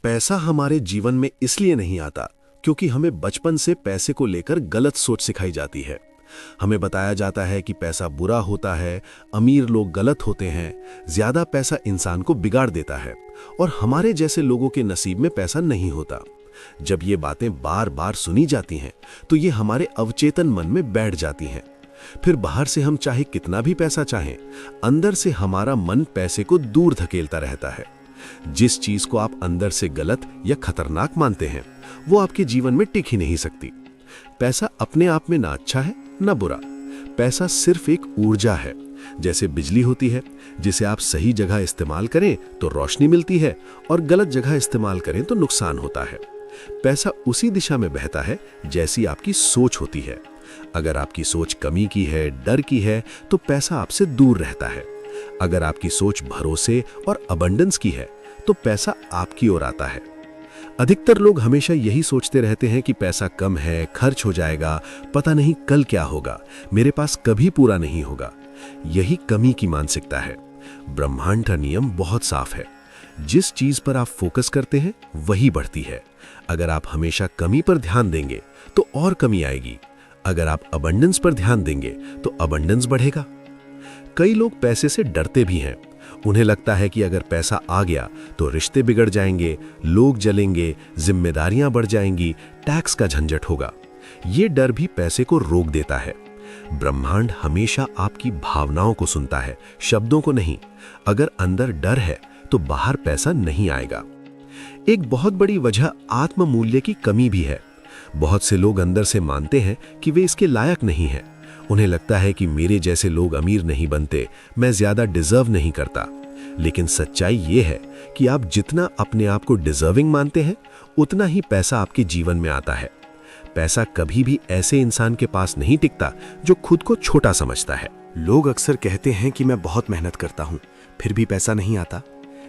पैसा हमारे जीवन में इसलिए नहीं आता क्योंकि हमें बचपन से पैसे को लेकर गलत सोच सिखाई जाती है। हमें बताया जाता है कि पैसा बुरा होता है, अमीर लोग गलत होते हैं, ज्यादा पैसा इंसान को बिगाड़ देता है और हमारे जैसे लोगों के नसीब में पैसा नहीं होता। जब ये बातें बार बार सुनी जाती हैं तो ये हमारे अवचेतन मन में बैठ जाती हैं। फिर बाहर से हम चाहे कितना भी पैसा चाहें, अंदर से हमारा मन पैसे को दूर धकेलता रहता है। जिस चीज को आप अंदर से गलत या खतरनाक मानते हैं वो आपके जीवन में टिक ही नहीं सकती। पैसा अपने आप में ना अच्छा है ना बुरा। पैसा सिर्फ एक ऊर्जा है, जैसे बिजली होती है जिसे आप सही जगह इस्तेमाल करें तो रोशनी मिलती है और गलत जगह इस्तेमाल करें तो नुकसान होता है। पैसा उसी दिशा में बहता है जैसी आपकी सोच होती है। अगर आपकी सोच कमी की है, डर की है, तो पैसा आपसे दूर रहता है। अगर आपकी सोच भरोसे और अबंडेंस की है तो पैसा आपकी ओर आता है। अधिकतर लोग हमेशा यही सोचते रहते हैं कि पैसा कम है, खर्च हो जाएगा, पता नहीं कल क्या होगा, मेरे पास कभी पूरा नहीं होगा। यही कमी की मानसिकता है। ब्रह्मांड का नियम बहुत साफ है, जिस चीज पर आप फोकस करते हैं वही बढ़ती है। अगर आप हमेशा कमी पर ध्यान देंगे तो और कमी आएगी। अगर आप अबंडेंस पर ध्यान देंगे तो अबंडेंस बढ़ेगा। कई लोग पैसे से डरते भी हैं। उन्हें लगता है कि अगर पैसा आ गया तो रिश्ते बिगड़ जाएंगे, लोग जलेंगे, जिम्मेदारियां बढ़ जाएंगी, टैक्स का झंझट होगा। ये डर भी पैसे को रोक देता है। ब्रह्मांड हमेशा आपकी भावनाओं को सुनता है, शब्दों को नहीं। अगर अंदर डर है तो बाहर पैसा नहीं आएगा। एक बहुत बड़ी वजह आत्म मूल्य की कमी भी है। बहुत से लोग अंदर से मानते हैं कि वे इसके लायक नहीं हैं। उन्हें लगता है कि मेरे जैसे लोग अमीर नहीं बनते, मैं ज्यादा डिजर्व नहीं करता। लेकिन सच्चाई ये है कि आप जितना अपने आप को डिजर्विंग मानते हैं उतना ही पैसा आपके जीवन में आता है। पैसा कभी भी ऐसे इंसान के पास नहीं टिकता जो खुद को छोटा समझता है। लोग अक्सर कहते हैं कि मैं बहुत मेहनत करता हूं, फिर भी पैसा नहीं आता।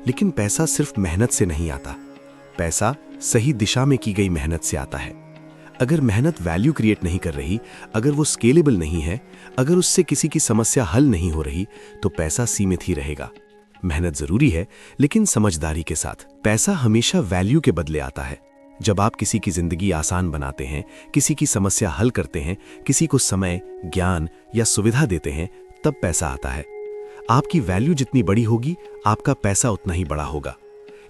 लेकिन पैसा सिर्फ मेहनत से नहीं आता। पैसा सही दिशा में की गई मेहनत से आता है। अगर मेहनत वैल्यू क्रिएट नहीं कर रही, अगर वो स्केलेबल नहीं है, अगर उससे किसी की समस्या हल नहीं हो रही, तो पैसा सीमित ही रहेगा। मेहनत जरूरी है, लेकिन समझदारी के साथ। पैसा हमेशा वैल्यू के बदले आता है। जब आप किसी की जिंदगी आसान बनाते हैं, किसी की समस्या हल करते हैं, किसी को समय, ज्ञान या सुविधा देते हैं, तब पैसा आता है। आपकी वैल्यू जितनी बड़ी होगी, आपका पैसा उतना ही बड़ा होगा।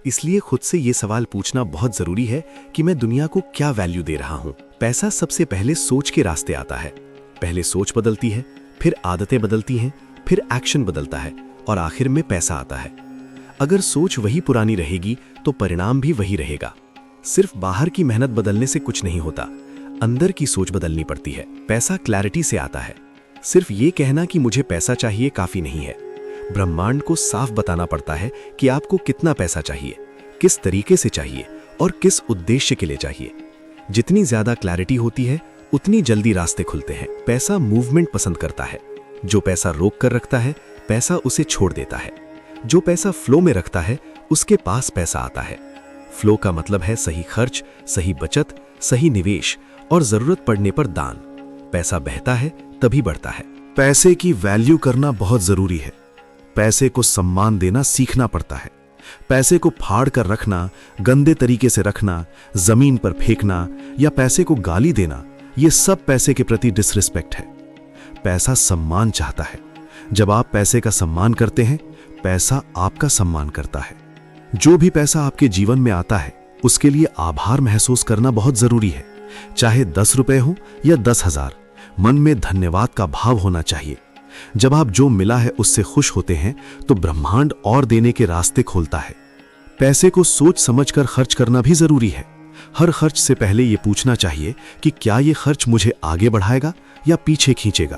इसलिए खुद से ये सवाल पूछना बहुत जरूरी है कि मैं दुनिया को क्या वैल्यू दे रहा हूं। पैसा सबसे पहले सोच के रास्ते आता है। पहले सोच बदलती है, फिर आदतें बदलती हैं, फिर एक्शन बदलता है और आखिर में पैसा आता है। अगर सोच वही पुरानी रहेगी तो परिणाम भी वही रहेगा। सिर्फ बाहर की मेहनत बदलने से कुछ नहीं होता, अंदर की सोच बदलनी पड़ती है। पैसा क्लैरिटी से आता है। सिर्फ ये कहना कि मुझे पैसा चाहिए काफी नहीं है। ब्रह्मांड को साफ बताना पड़ता है कि आपको कितना पैसा चाहिए, किस तरीके से चाहिए और किस उद्देश्य के लिए चाहिए। जितनी ज्यादा क्लैरिटी होती है उतनी जल्दी रास्ते खुलते हैं। पैसा मूवमेंट पसंद करता है। जो पैसा रोक कर रखता है, पैसा उसे छोड़ देता है। जो पैसा फ्लो में रखता है, उसके पास पैसा आता है। फ्लो का मतलब है सही खर्च, सही बचत, सही निवेश और जरूरत पड़ने पर दान। पैसा बहता है तभी बढ़ता है। पैसे की वैल्यू करना बहुत जरूरी है। पैसे को सम्मान देना सीखना पड़ता है। पैसे को फाड़ कर रखना, गंदे तरीके से रखना, जमीन पर फेंकना या पैसे को गाली देना, ये सब पैसे के प्रति डिसरिस्पेक्ट है। पैसा सम्मान चाहता है। जब आप पैसे का सम्मान करते हैं, पैसा आपका सम्मान करता है। जो भी पैसा आपके जीवन में आता है उसके लिए आभार महसूस करना बहुत जरूरी है। चाहे 10 रुपए हो या 10,000, मन में धन्यवाद का भाव होना चाहिए। जब आप जो मिला है उससे खुश होते हैं तो ब्रह्मांड और देने के रास्ते खोलता है। पैसे को सोच समझकर खर्च करना भी जरूरी है। हर खर्च से पहले यह पूछना चाहिए कि क्या यह खर्च मुझे आगे बढ़ाएगा या पीछे खींचेगा।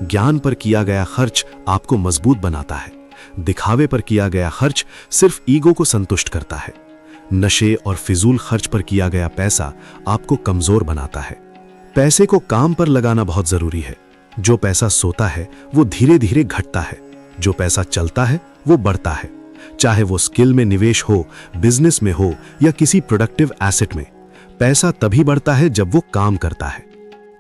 ज्ञान पर किया गया खर्च आपको मजबूत बनाता है। दिखावे पर किया गया खर्च सिर्फ ईगो को संतुष्ट करता है। नशे और फिजूल खर्च पर किया गया पैसा आपको कमजोर बनाता है। पैसे को काम पर लगाना बहुत जरूरी है। जो पैसा सोता है वो धीरे धीरे घटता है। जो पैसा चलता है वो बढ़ता है। चाहे वो स्किल में निवेश हो, बिजनेस में हो या किसी प्रोडक्टिव एसेट में। पैसा तभी बढ़ता है जब वो काम करता है।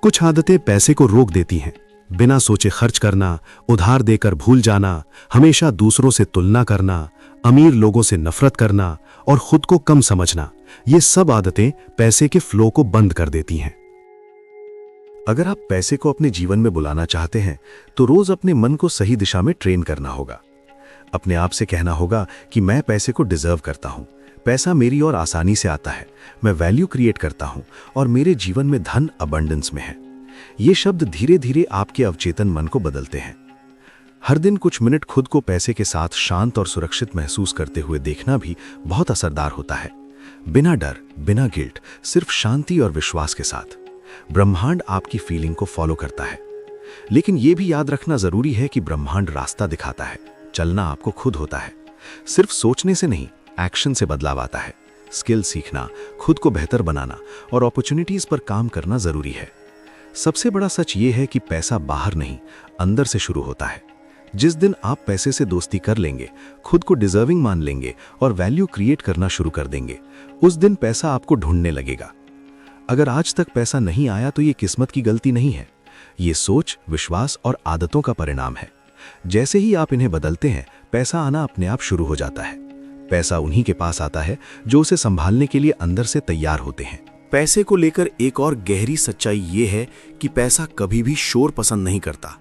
कुछ आदतें पैसे को रोक देती हैं। बिना सोचे खर्च करना, उधार देकर भूल जाना, हमेशा दूसरों से तुलना करना, अमीर लोगों से नफरत करना और खुद को कम समझना, ये सब आदतें पैसे के फ्लो को बंद कर देती हैं। अगर आप पैसे को अपने जीवन में बुलाना चाहते हैं तो रोज अपने मन को सही दिशा में ट्रेन करना होगा। अपने आप से कहना होगा कि मैं पैसे को डिजर्व करता हूं, पैसा मेरी ओर आसानी से आता है, मैं वैल्यू क्रिएट करता हूं और मेरे जीवन में धन अबंडेंस में है। ये शब्द धीरे धीरे आपके अवचेतन मन को बदलते हैं। हर दिन कुछ मिनट खुद को पैसे के साथ शांत और सुरक्षित महसूस करते हुए देखना भी बहुत असरदार होता है। बिना डर, बिना गिल्ट, सिर्फ शांति और विश्वास के साथ। ब्रह्मांड आपकी फीलिंग को फॉलो करता है। लेकिन यह भी याद रखना जरूरी है कि ब्रह्मांड रास्ता दिखाता है, चलना आपको खुद होता है। सिर्फ सोचने से नहीं, एक्शन से बदलाव आता है। स्किल सीखना, खुद को बेहतर बनाना और अपॉर्चुनिटीज पर काम करना जरूरी है। सबसे बड़ा सच ये है कि पैसा बाहर नहीं, अंदर से शुरू होता है। जिस दिन आप पैसे से दोस्ती कर लेंगे, खुद को डिजर्विंग मान लेंगे और वैल्यू क्रिएट करना शुरू कर देंगे, उस दिन पैसा आपको ढूंढने लगेगा। अगर आज तक पैसा नहीं आया तो ये किस्मत की गलती नहीं है, ये सोच, विश्वास और आदतों का परिणाम है। जैसे ही आप इन्हें बदलते हैं, पैसा आना अपने आप शुरू हो जाता है। पैसा उन्हीं के पास आता है जो उसे संभालने के लिए अंदर से तैयार होते हैं। पैसे को लेकर एक और गहरी सच्चाई ये है कि पैसा कभी भी शोर पसंद नहीं करता।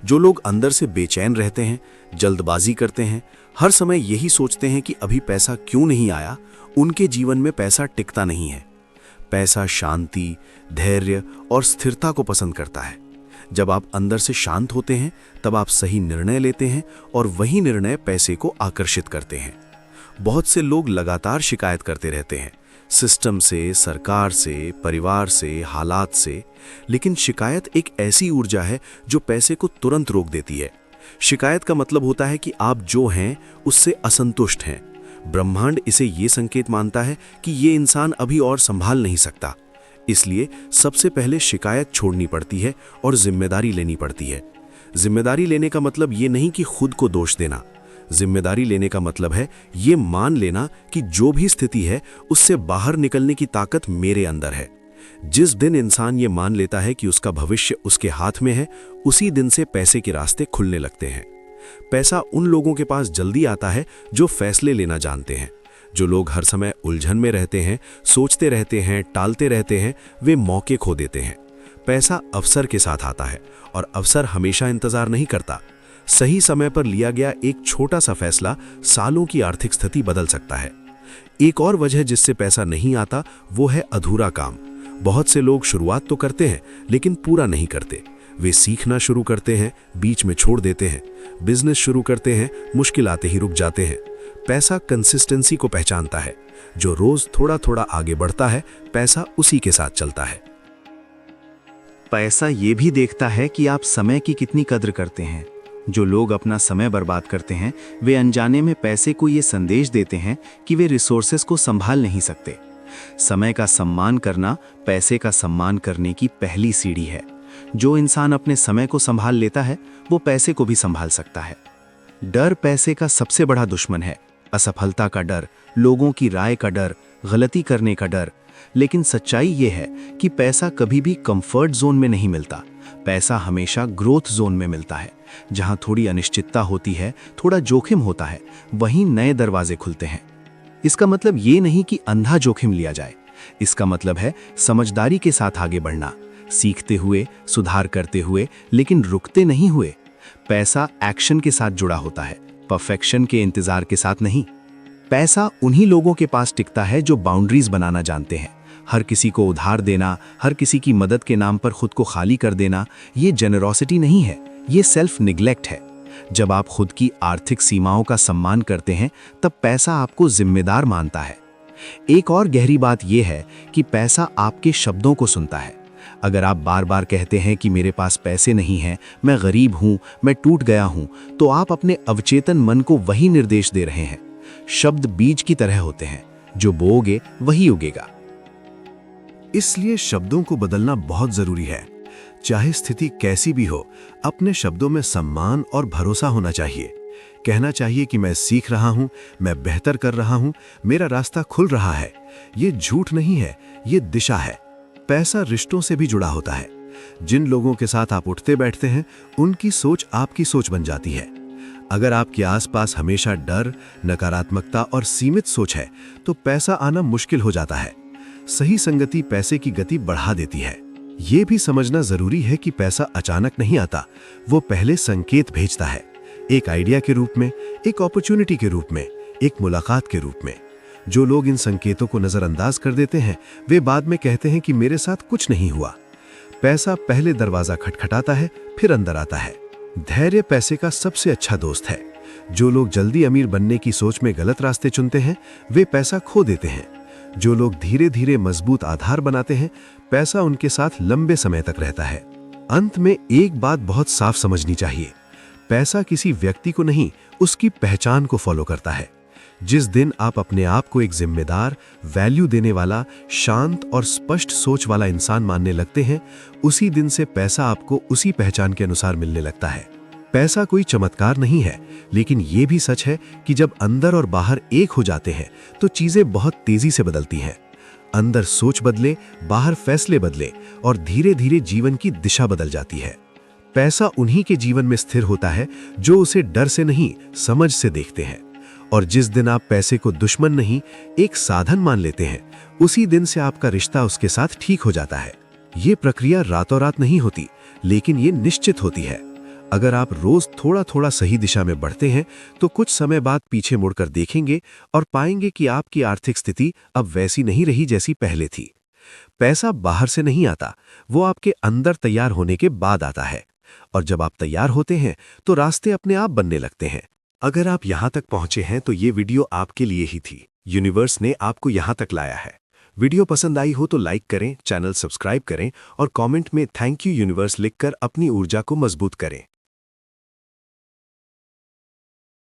जो लोग अंदर से बेचैन रहते हैं, जल्दबाजी करते हैं, हर समय यही सोचते हैं कि अभी पैसा क्यों नहीं आया, उनके जीवन में पैसा टिकता नहीं है। पैसा शांति, धैर्य और स्थिरता को पसंद करता है। जब आप अंदर से शांत होते हैं, तब आप सही निर्णय लेते हैं और वही निर्णय पैसे को आकर्षित करते हैं। बहुत से लोग लगातार शिकायत करते रहते हैं, सिस्टम से, सरकार से, परिवार से, हालात से। लेकिन शिकायत एक ऐसी ऊर्जा है जो पैसे को तुरंत रोक देती है। शिकायत का मतलब होता है कि आप जो हैं उससे असंतुष्ट हैं। ब्रह्मांड इसे ये संकेत मानता है कि ये इंसान अभी और संभाल नहीं सकता। इसलिए सबसे पहले शिकायत छोड़नी पड़ती है और जिम्मेदारी लेनी पड़ती है। जिम्मेदारी लेने का मतलब ये नहीं कि खुद को दोष देना। जिम्मेदारी लेने का मतलब है ये मान लेना कि जो भी स्थिति है उससे बाहर निकलने की ताकत मेरे अंदर है। जिस दिन इंसान ये मान लेता है कि उसका भविष्य उसके हाथ में है, उसी दिन से पैसे के रास्ते खुलने लगते हैं। पैसा उन लोगों के पास जल्दी आता है जो फैसले लेना जानते हैं। जो लोग हर समय उलझन में रहते हैं, सोचते रहते हैं, टालते रहते हैं, वे मौके खो देते हैं। पैसा अवसर के साथ आता है और अवसर हमेशा इंतजार नहीं करता। सही समय पर लिया गया एक छोटा सा फैसला सालों की आर्थिक स्थिति बदल सकता है। एक और वजह जिससे पैसा नहीं आता वो है अधूरा काम। बहुत से लोग शुरुआत तो करते हैं लेकिन पूरा नहीं करते। वे सीखना शुरू करते हैं, बीच में छोड़ देते हैं। बिजनेस शुरू करते हैं, मुश्किल आते ही रुक जाते हैं। पैसा कंसिस्टेंसी को पहचानता है। जो रोज थोड़ा थोड़ा आगे बढ़ता है, पैसा उसी के साथ चलता है। पैसा ये भी देखता है कि आप समय की कितनी कद्र करते हैं। जो लोग अपना समय बर्बाद करते हैं, वे अनजाने में पैसे को ये संदेश देते हैं कि वे रिसोर्सेस को संभाल नहीं सकते। समय का सम्मान करना पैसे का सम्मान करने की पहली सीढ़ी है। जो इंसान अपने समय को संभाल लेता है, वो पैसे को भी संभाल सकता है। डर पैसे का सबसे बड़ा दुश्मन है। असफलता का डर, लोगों की राय का डर, गलती करने का डर। लेकिन सच्चाई ये है कि पैसा कभी भी कंफर्ट जोन में नहीं मिलता। पैसा हमेशा ग्रोथ जोन में मिलता है। जहां थोड़ी अनिश्चितता होती है, थोड़ा जोखिम होता है, वहीं नए दरवाजे खुलते हैं। इसका मतलब ये नहीं कि अंधा जोखिम लिया जाए। इसका मतलब है समझदारी के साथ आगे बढ़ना, सीखते हुए, सुधार करते हुए, लेकिन रुकते नहीं हुए। पैसा एक्शन के साथ जुड़ा होता है, परफेक्शन के इंतजार के साथ नहीं। पैसा उन्हीं लोगों के पास टिकता है जो बाउंड्रीज बनाना जानते हैं। हर किसी को उधार देना, हर किसी की मदद के नाम पर खुद को खाली कर देना, ये जेनरोसिटी नहीं है, ये सेल्फ निग्लेक्ट है। जब आप खुद की आर्थिक सीमाओं का सम्मान करते हैं, तब पैसा आपको जिम्मेदार मानता है। एक और गहरी बात यह है कि पैसा आपके शब्दों को सुनता है। अगर आप बार बार कहते हैं कि मेरे पास पैसे नहीं हैं, मैं गरीब हूं, मैं टूट गया हूं, तो आप अपने अवचेतन मन को वही निर्देश दे रहे हैं। शब्द बीज की तरह होते हैं, जो बोओगे वही उगेगा। इसलिए शब्दों को बदलना बहुत जरूरी है। चाहे स्थिति कैसी भी हो, अपने शब्दों में सम्मान और भरोसा होना चाहिए। कहना चाहिए कि मैं सीख रहा हूं, मैं बेहतर कर रहा हूं, मेरा रास्ता खुल रहा है। ये झूठ नहीं है, ये दिशा है। पैसा रिश्तों से भी जुड़ा होता है। जिन लोगों के साथ आप उठते बैठते हैं, उनकी सोच आपकी सोच बन जाती है। अगर आपके आसपास हमेशा डर, नकारात्मकता और सीमित सोच है, तो पैसा आना मुश्किल हो जाता है। सही संगति पैसे की गति बढ़ा देती है। ये भी समझना जरूरी है कि पैसा अचानक नहीं आता, वो पहले संकेत भेजता है। एक आइडिया के रूप में, एक अपॉर्चुनिटी के रूप में, एक मुलाकात के रूप में। जो लोग इन संकेतों को नजरअंदाज कर देते हैं, वे बाद में कहते हैं कि मेरे साथ कुछ नहीं हुआ। पैसा पहले दरवाजा खटखटाता है, फिर अंदर आता है। धैर्य पैसे का सबसे अच्छा दोस्त है। जो लोग जल्दी अमीर बनने की सोच में गलत रास्ते चुनते हैं, वे पैसा खो देते हैं। जो लोग धीरे धीरे मजबूत आधार बनाते हैं, पैसा उनके साथ लंबे समय तक रहता है। अंत में एक बात बहुत साफ समझनी चाहिए, पैसा किसी व्यक्ति को नहीं, उसकी पहचान को फॉलो करता है। जिस दिन आप अपने आप को एक जिम्मेदार, वैल्यू देने वाला, शांत और स्पष्ट सोच वाला इंसान मानने लगते हैं, उसी दिन से पैसा आपको उसी पहचान के अनुसार मिलने लगता है। पैसा कोई चमत्कार नहीं है, लेकिन ये भी सच है कि जब अंदर और बाहर एक हो जाते हैं तो चीजें बहुत तेजी से बदलती हैं। अंदर सोच बदले, बाहर फैसले बदले और धीरे धीरे जीवन की दिशा बदल जाती है। पैसा उन्हीं के जीवन में स्थिर होता है जो उसे डर से नहीं, समझ से देखते हैं। और जिस दिन आप पैसे को दुश्मन नहीं, एक साधन मान लेते हैं, उसी दिन से आपका रिश्ता उसके साथ ठीक हो जाता है। ये प्रक्रिया रातों रात नहीं होती, लेकिन ये निश्चित होती है। अगर आप रोज थोड़ा थोड़ा सही दिशा में बढ़ते हैं, तो कुछ समय बाद पीछे मुड़कर देखेंगे और पाएंगे कि आपकी आर्थिक स्थिति अब वैसी नहीं रही जैसी पहले थी। पैसा बाहर से नहीं आता, वो आपके अंदर तैयार होने के बाद आता है। और जब आप तैयार होते हैं, तो रास्ते अपने आप बनने लगते हैं। अगर आप यहाँ तक पहुँचे हैं तो ये वीडियो आपके लिए ही थी। यूनिवर्स ने आपको यहाँ तक लाया है। वीडियो पसंद आई हो तो लाइक करें, चैनल सब्सक्राइब करें और कमेंट में थैंक यू यूनिवर्स लिखकर अपनी ऊर्जा को मजबूत करें।